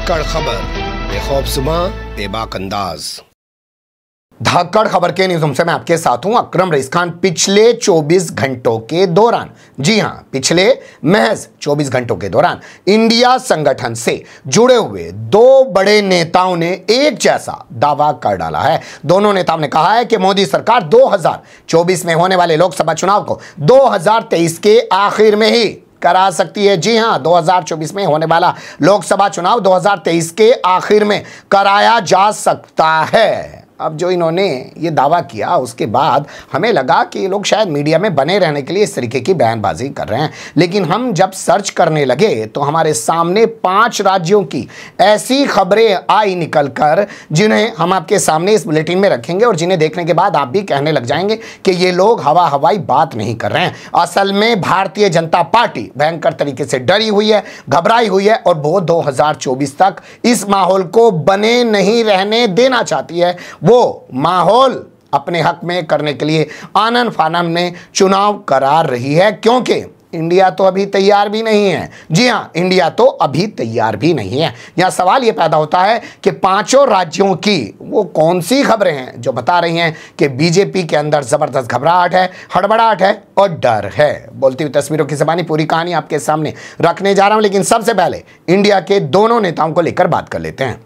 धाकड़ खबर, बेखौफ सुबह, बेबाक अंदाज। धाकड़ खबर के न्यूज़ रूम से मैं आपके साथ हूं अकरम रईस खान। पिछले 24 घंटों के दौरान, जी हां, पिछले महज 24 घंटों के दौरान इंडिया संगठन से जुड़े हुए दो बड़े नेताओं ने एक जैसा दावा कर डाला है। दोनों नेताओं ने कहा है कि मोदी सरकार 2024 में होने वाले लोकसभा चुनाव को 2023 के आखिर में ही करा सकती है। जी हां, 2024 में होने वाला लोकसभा चुनाव 2023 के आखिर में कराया जा सकता है। अब जो इन्होंने ये दावा किया, उसके बाद हमें लगा कि ये लोग शायद मीडिया में बने रहने के लिए इस तरीके की बयानबाजी कर रहे हैं। लेकिन हम जब सर्च करने लगे तो हमारे सामने 5 राज्यों की ऐसी खबरें आई निकलकर, जिन्हें हम आपके सामने इस बुलेटिन में रखेंगे और जिन्हें देखने के बाद आप भी कहने लग जाएंगे कि ये लोग हवाई बात नहीं कर रहे हैं। असल में भारतीय जनता पार्टी भयंकर तरीके से डरी हुई है, घबराई हुई है और वो 2024 तक इस माहौल को बने नहीं रहने देना चाहती है। वो माहौल अपने हक में करने के लिए आनन फानन में चुनाव करा रही है, क्योंकि इंडिया तो अभी तैयार भी नहीं है। जी हां, इंडिया तो अभी तैयार भी नहीं है। यहां सवाल यह पैदा होता है कि 5 राज्यों की वो कौन सी खबरें हैं जो बता रही हैं कि बीजेपी के अंदर जबरदस्त घबराहट है, हड़बड़ाहट है और डर है। बोलती हुई तस्वीरों की ज़बानी पूरी कहानी आपके सामने रखने जा रहा हूं, लेकिन सबसे पहले इंडिया के दोनों नेताओं को लेकर बात कर लेते हैं।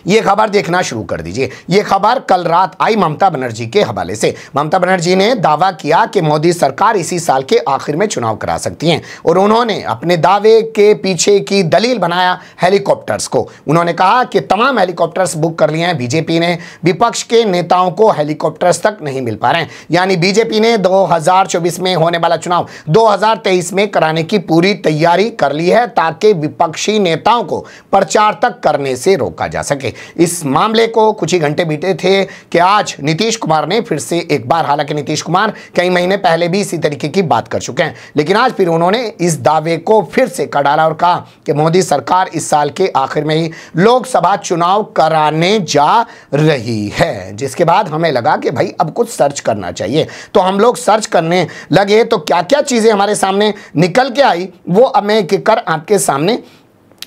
ये खबर देखना शुरू कर दीजिए। ये खबर कल रात आई ममता बनर्जी के हवाले से। ममता बनर्जी ने दावा किया कि मोदी सरकार इसी साल के आखिर में चुनाव करा सकती हैं और उन्होंने अपने दावे के पीछे की दलील बनाया हेलीकॉप्टर्स को। उन्होंने कहा कि तमाम हेलीकॉप्टर्स बुक कर लिए हैं बीजेपी ने, विपक्ष के नेताओं को हेलीकॉप्टर्स तक नहीं मिल पा रहे हैं। यानी बीजेपी ने 2024 में होने वाला चुनाव 2023 में कराने की पूरी तैयारी कर ली है, ताकि विपक्षी नेताओं को प्रचार तक करने से रोका जा सके। इस मामले को कुछ ही घंटे बीते थे कि आज नीतीश कुमार ने फिर से एक बार, हालांकि नीतीश कुमार कई महीने पहले भी इसी तरीके की बात कर चुके हैं, लेकिन आज फिर उन्होंने इस दावे को फिर से कर डाला और कहा कि मोदी सरकार इस साल के आखिर में ही लोकसभा चुनाव कराने जा रही है। जिसके बाद हमें लगा कि भाई अब कुछ सर्च करना चाहिए, तो हम लोग सर्च करने लगे। तो क्या क्या चीजें हमारे सामने निकल के आई वो अब मैं एक कर आपके सामने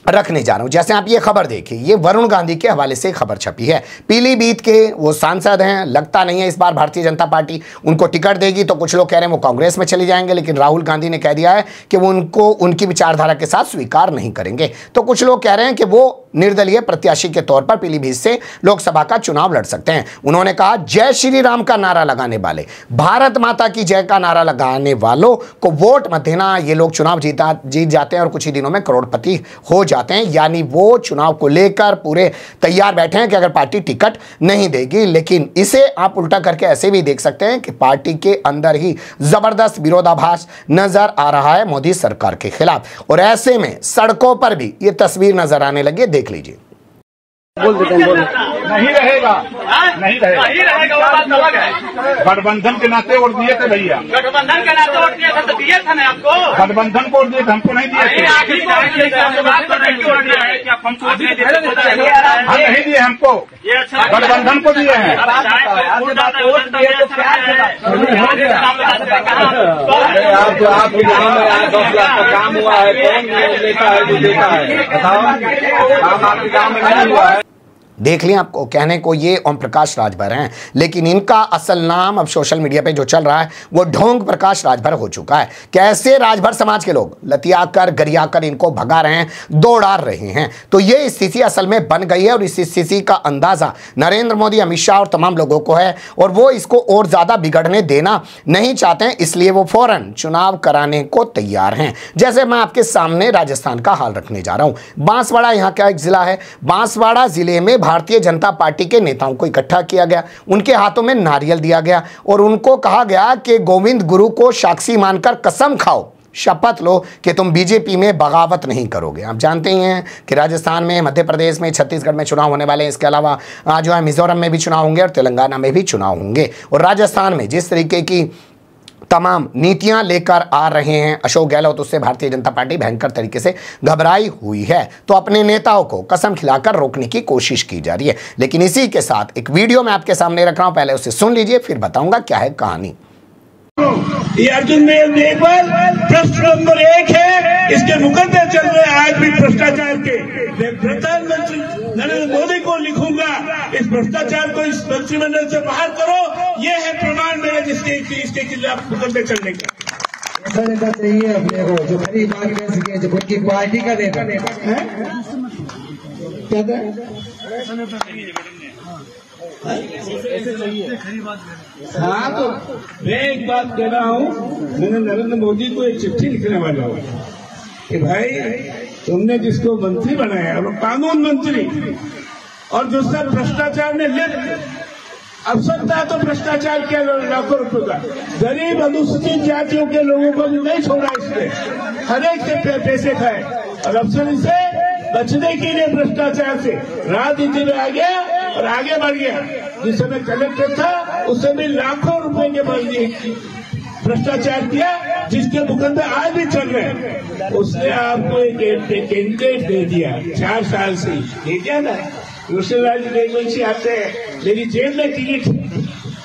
रखने जा रहा हूं। जैसे आप ये खबर देखिए, ये वरुण गांधी के हवाले से खबर छपी है। पीलीभीत के वो सांसद हैं, लगता नहीं है इस बार भारतीय जनता पार्टी उनको टिकट देगी। तो कुछ लोग कह रहे हैं वो कांग्रेस में चले जाएंगे, लेकिन राहुल गांधी ने कह दिया है कि वो उनको उनकी विचारधारा के साथ स्वीकार नहीं करेंगे। तो कुछ लोग कह रहे हैं कि वो निर्दलीय प्रत्याशी के तौर पर पीलीभीत से लोकसभा का चुनाव लड़ सकते हैं। उन्होंने कहा, जय श्री राम का नारा लगाने वाले, भारत माता की जय का नारा लगाने वालों को वोट मत देना। ये लोग चुनाव जीत जाते हैं और कुछ ही दिनों में करोड़पति हो जाते हैं। यानी वो चुनाव को लेकर पूरे तैयार बैठे हैं कि अगर पार्टी टिकट नहीं देगी। लेकिन इसे आप उल्टा करके ऐसे भी देख सकते हैं कि पार्टी के अंदर ही जबरदस्त विरोधाभास नजर आ रहा है मोदी सरकार के खिलाफ, और ऐसे में सड़कों पर भी ये तस्वीर नजर आने लगी। देख लीजिए। बोल देते हैं, बोल नहीं रहेगा, नहीं रहेगा, वो बात अलग है। गठबंधन के नाते वोट दिए थे भैया, गठबंधन के नाते वोट दिया था तो दिए थे ना आपको। गठबंधन को वोट दिए थे, हमको नहीं दिए थे। हम नहीं दिए, हमको गठबंधन को दिए हैं। आप 10 लाख का काम हुआ है, कौन लेता है जो देता है, बताओ। काम आपके गाँव में नहीं हुआ है। देख लिया, आपको कहने को ये ओम प्रकाश राजभर हैं, लेकिन इनका असल नाम अब सोशल मीडिया पे जो चल रहा है वो ढोंग प्रकाश राजभर हो चुका है। कैसे राजभर समाज के लोग लतियाकर गरियाकर इनको भगा रहे हैं, दौड़ा रहे हैं। तो ये स्थिति असल में बन गई है और इस स्थिति का अंदाजा नरेंद्र मोदी, अमित शाह और तमाम लोगों को है, और वो इसको और ज्यादा बिगड़ने देना नहीं चाहते हैं। इसलिए वो फौरन चुनाव कराने को तैयार हैं। जैसे मैं आपके सामने राजस्थान का हाल रखने जा रहा हूं। बांसवाड़ा यहाँ का एक जिला है। बांसवाड़ा जिले में भारतीय जनता पार्टी के नेताओं को इकट्ठा किया गया, उनके हाथों में नारियल दिया गया और उनको कहा गया कि गोविंद गुरु को साक्षी मानकर कसम खाओ, शपथ लो कि तुम बीजेपी में बगावत नहीं करोगे। आप जानते ही हैं कि राजस्थान में, मध्य प्रदेश में, छत्तीसगढ़ में चुनाव होने वाले हैं। इसके अलावा जो है मिजोरम में भी चुनाव होंगे और तेलंगाना में भी चुनाव होंगे। और राजस्थान में जिस तरीके की तमाम नीतियां लेकर आ रहे हैं अशोक गहलोत, उससे भारतीय जनता पार्टी भयंकर तरीके से घबराई हुई है। तो अपने नेताओं को कसम खिलाकर रोकने की कोशिश की जा रही है। लेकिन इसी के साथ एक वीडियो मैं आपके सामने रख रहा हूं, पहले उसे सुन लीजिए, फिर बताऊंगा क्या है कहानी। ये अर्जुन मेघवाल प्रश्न नंबर 1 है, इसके मुकदमे चल रहे हैं आज भी भ्रष्टाचार के। मैं प्रधानमंत्री नरेंद्र मोदी को लिखूंगा, इस भ्रष्टाचार को इस मंत्रिमंडल से बाहर करो। ये है प्रमाण मेरा इसके खिलाफ मुकदमे चलने का। ऐसा नेता चाहिए अपने को जो खरी बात कह सके, जो खुद की पार्टी का नेता है। हाँ, तो मैं एक बात कह रहा हूँ, मैंने नरेंद्र मोदी को एक चिट्ठी लिखने वाला हूँ कि भाई तुमने जिसको मंत्री बनाया वो कानून मंत्री, और जो सब भ्रष्टाचार में लिप्त, आवश्यकता है तो भ्रष्टाचार किया लाखों रुपए का, गरीब अनुसूचित जातियों के लोगों को भी नहीं छोड़ा इसने, हर एक से पैसे खाए, और अफसर इसे बचने के लिए भ्रष्टाचार से राजनीति में आ गया और आगे बढ़ गया। जिस समय कलेक्टर था उस समय लाखों रुपए के भ्रष्टाचार किया, जिसके मुकदमे आज भी चल रहे हैं। उसने आपको एक कैंडिडेट दे दिया 4 साल से, दे दिया ना, कृष्णराज रेगवंशी आते हैं, मेरी जेब में टिकट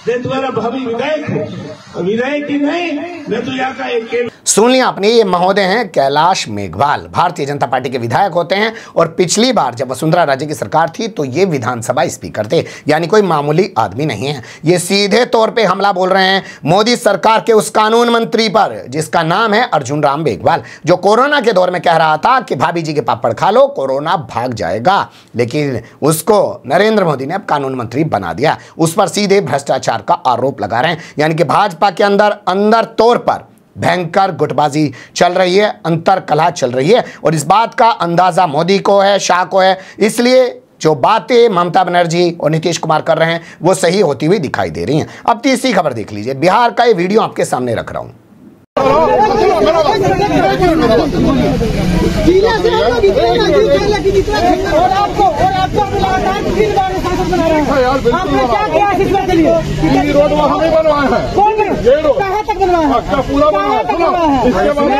मैं तुम्हारा भावी विधायक हूँ, विधायक की नहीं, मैं तो यहाँ का एक। सुन लिया आपने, ये महोदय हैं कैलाश मेघवाल, भारतीय जनता पार्टी के विधायक होते हैं, और पिछली बार जब वसुंधरा राजे की सरकार थी तो ये विधानसभा स्पीकर थे, यानी कोई मामूली आदमी नहीं है। ये सीधे तौर पे हमला बोल रहे हैं मोदी सरकार के उस कानून मंत्री पर जिसका नाम है अर्जुन राम मेघवाल, जो कोरोना के दौर में कह रहा था कि भाभी जी के पापड़ खा लो, कोरोना भाग जाएगा, लेकिन उसको नरेंद्र मोदी ने अब कानून मंत्री बना दिया। उस पर सीधे भ्रष्टाचार का आरोप लगा रहे हैं, यानी कि भाजपा के अंदर तौर पर भयंकर गुटबाजी चल रही है, अंतर कलह चल रही है, और इस बात का अंदाजा मोदी को है, शाह को है। इसलिए जो बातें ममता बनर्जी और नीतीश कुमार कर रहे हैं वो सही होती हुई दिखाई दे रही हैं। अब तीसरी खबर देख लीजिए, बिहार का ये वीडियो आपके सामने रख रहा हूं। रोड वहाँ नहीं बनवाए हैं, ये रोड कहाँ तक बनवाया है? अच्छा पूरा बनवाया है, इसके बाद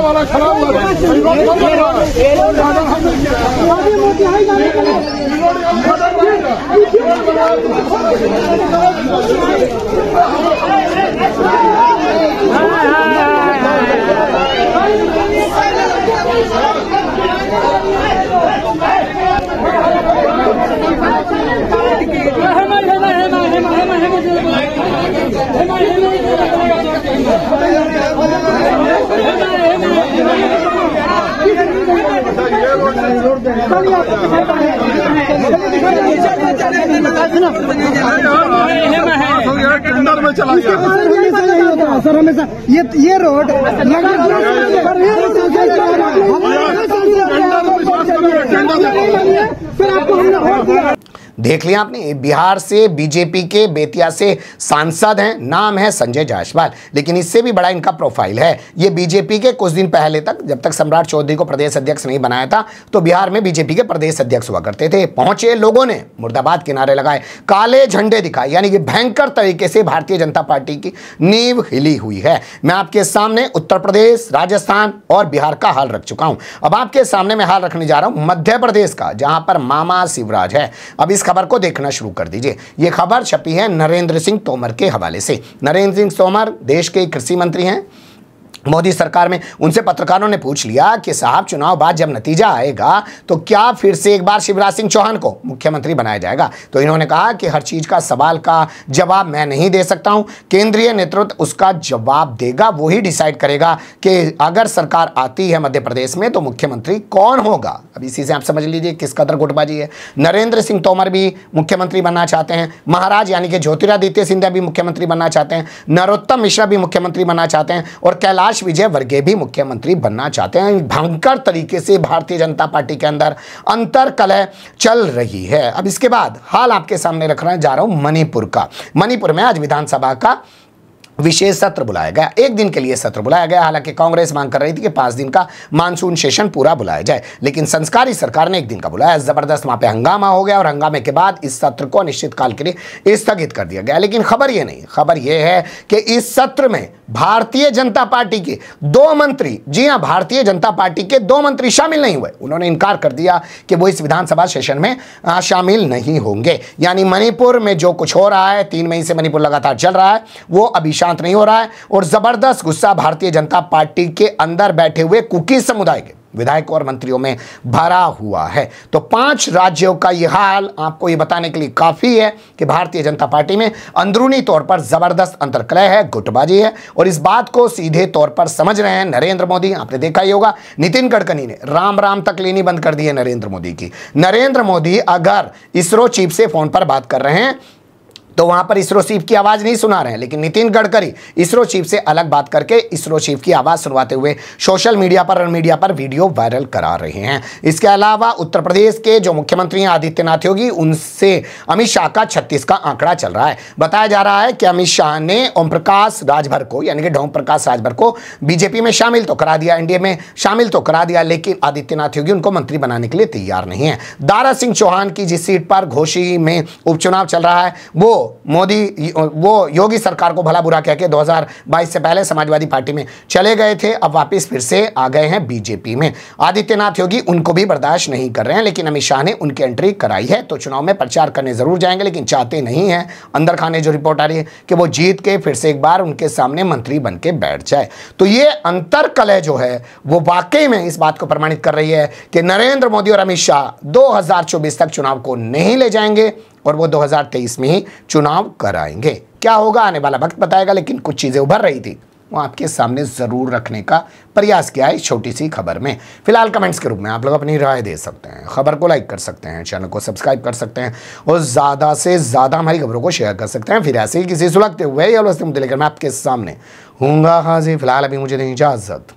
वाला खराब हुआ है, रोड बन रहा टेंडर में चला गया सर, हमेशा ये रोड देख लिया आपने, बिहार से बीजेपी के बेतिया से सांसद हैं, नाम है संजय जायसवाल, लेकिन इससे भी बड़ा इनका प्रोफाइल है। ये बीजेपी के कुछ दिन पहले तक, जब तक सम्राट चौधरी को प्रदेश अध्यक्ष नहीं बनाया था, तो बिहार में बीजेपी के प्रदेश अध्यक्ष हुआ करते थे। पहुंचे लोगों ने मुर्दाबाद के नारे लगाए, काले झंडे दिखाए, यानी कि भयंकर तरीके से भारतीय जनता पार्टी की नींव हिली हुई है। मैं आपके सामने उत्तर प्रदेश, राजस्थान और बिहार का हाल रख चुका हूं। अब आपके सामने मैं हाल रखने जा रहा हूं मध्य प्रदेश का, जहां पर मामा शिवराज है। अब इस खबर को देखना शुरू कर दीजिए। यह खबर छपी है नरेंद्र सिंह तोमर के हवाले से। नरेंद्र सिंह तोमर देश के कृषि मंत्री हैं मोदी सरकार में। उनसे पत्रकारों ने पूछ लिया कि साहब चुनाव बाद जब नतीजा आएगा तो क्या फिर से एक बार शिवराज सिंह चौहान को मुख्यमंत्री बनाया जाएगा? तो इन्होंने कहा कि हर चीज का सवाल का जवाब मैं नहीं दे सकता हूं, केंद्रीय नेतृत्व उसका जवाब देगा, वो ही डिसाइड करेगा कि अगर सरकार आती है मध्य प्रदेश में तो मुख्यमंत्री कौन होगा। अब इसी से आप समझ लीजिए किस कदर गुटबाजी है। नरेंद्र सिंह तोमर भी मुख्यमंत्री बनना चाहते हैं, महाराज यानी कि ज्योतिरादित्य सिंधिया भी मुख्यमंत्री बनना चाहते हैं, नरोत्तम मिश्रा भी मुख्यमंत्री बनना चाहते हैं, और कैलाश विजयवर्गीय भी मुख्यमंत्री बनना चाहते हैं। भयंकर तरीके से भारतीय जनता पार्टी के अंदर अंतर कलह चल रही है। अब इसके बाद हाल आपके सामने रखने जा रहा हूं मणिपुर का। मणिपुर में आज विधानसभा का विशेष सत्र बुलाया गया। 1 दिन के लिए सत्र बुलाया गया। हालांकि कांग्रेस मांग कर रही थी कि 5 दिन का मानसून सेशन पूरा बुलाया जाए, लेकिन संस्कारी सरकार ने 1 दिन का बुलाया। जबरदस्त वहां पे हंगामा हो गया और हंगामे के बाद इस सत्र को अनिश्चितकाल के लिए स्थगित कर दिया गया। लेकिन खबर यह नहीं, खबर यह है कि इस सत्र में भारतीय जनता पार्टी के 2 मंत्री, जी हां, भारतीय जनता पार्टी के 2 मंत्री शामिल नहीं हुए। उन्होंने इनकार कर दिया कि वो इस विधानसभा सेशन में शामिल नहीं होंगे। यानी मणिपुर में जो कुछ हो रहा है, 3 मई से मणिपुर लगातार चल रहा है, वो अभी शांत नहीं हो रहा है और जबरदस्त गुस्सा भारतीय जनता पार्टी के अंदर बैठे हुए कुकी समुदाय के विधायकों और मंत्रियों में भरा हुआ है। तो 5 राज्यों का यह हाल आपको यह बताने के लिए काफी है कि भारतीय जनता पार्टी में अंदरूनी तौर पर जबरदस्त अंतर्कलह है, गुटबाजी है। और इस बात को सीधे तौर पर समझ रहे हैं नरेंद्र मोदी। आपने देखा ही होगा, नितिन गडकरी ने राम राम तक लेनी बंद कर दी है नरेंद्र मोदी की। नरेंद्र मोदी अगर इसरो चीफ से फोन पर बात कर रहे हैं तो वहां पर इसरो चीफ की आवाज नहीं सुना रहे हैं, लेकिन नितिन गडकरी इसरो चीफ से अलग बात करके इसरो चीफ की आवाज सुनवाते हुए सोशल मीडिया पर और मीडिया पर वीडियो वायरल करा रहे हैं। इसके अलावा उत्तर प्रदेश के जो मुख्यमंत्री हैं आदित्यनाथ योगी, उनसे अमित शाह का 36 का आंकड़ा चल रहा है। बताया जा रहा है कि अमित शाह ने ओम प्रकाश राजभर को, यानी कि ढोम प्रकाश राजभर को बीजेपी में शामिल तो करा दिया, एनडीए में शामिल तो करा दिया, लेकिन आदित्यनाथ योगी उनको मंत्री बनाने के लिए तैयार नहीं है। दारा सिंह चौहान की जिस सीट पर घोसी में उपचुनाव चल रहा है, वो योगी सरकार को भला बुरा कहकर 2022 से पहले समाजवादी पार्टी में चले गए थे, अब वापस फिर से आ गए हैं बीजेपी में। आदित्यनाथ योगी उनको भी बर्दाश्त नहीं कर रहे हैं, लेकिन अमित शाह ने उनकी एंट्री कराई है। तो चुनाव में प्रचार करने जरूर जाएंगे, लेकिन चाहते नहीं है अंदर खाने। जो रिपोर्ट आ रही है कि वो जीत के फिर से एक बार उनके सामने मंत्री बन के बैठ जाए। तो ये अंतरकलह जो है वो वाकई में इस बात को प्रमाणित कर रही है कि नरेंद्र मोदी और अमित शाह 2024 तक चुनाव को नहीं ले जाएंगे और वो 2023 में ही चुनाव कराएंगे। क्या होगा आने वाला वक्त बताएगा, लेकिन कुछ चीजें उभर रही थी वो आपके सामने जरूर रखने का प्रयास किया है इस छोटी सी खबर में। फिलहाल कमेंट्स के रूप में आप लोग अपनी राय दे सकते हैं, खबर को लाइक कर सकते हैं, चैनल को सब्सक्राइब कर सकते हैं और ज्यादा से ज्यादा हमारी खबरों को शेयर कर सकते हैं। फिर ऐसे ही किसी सुलगते हुए या मुद्दे लेकर मैं आपके सामने हूँगा हाजिर। फिलहाल अभी मुझे दें इजाजत।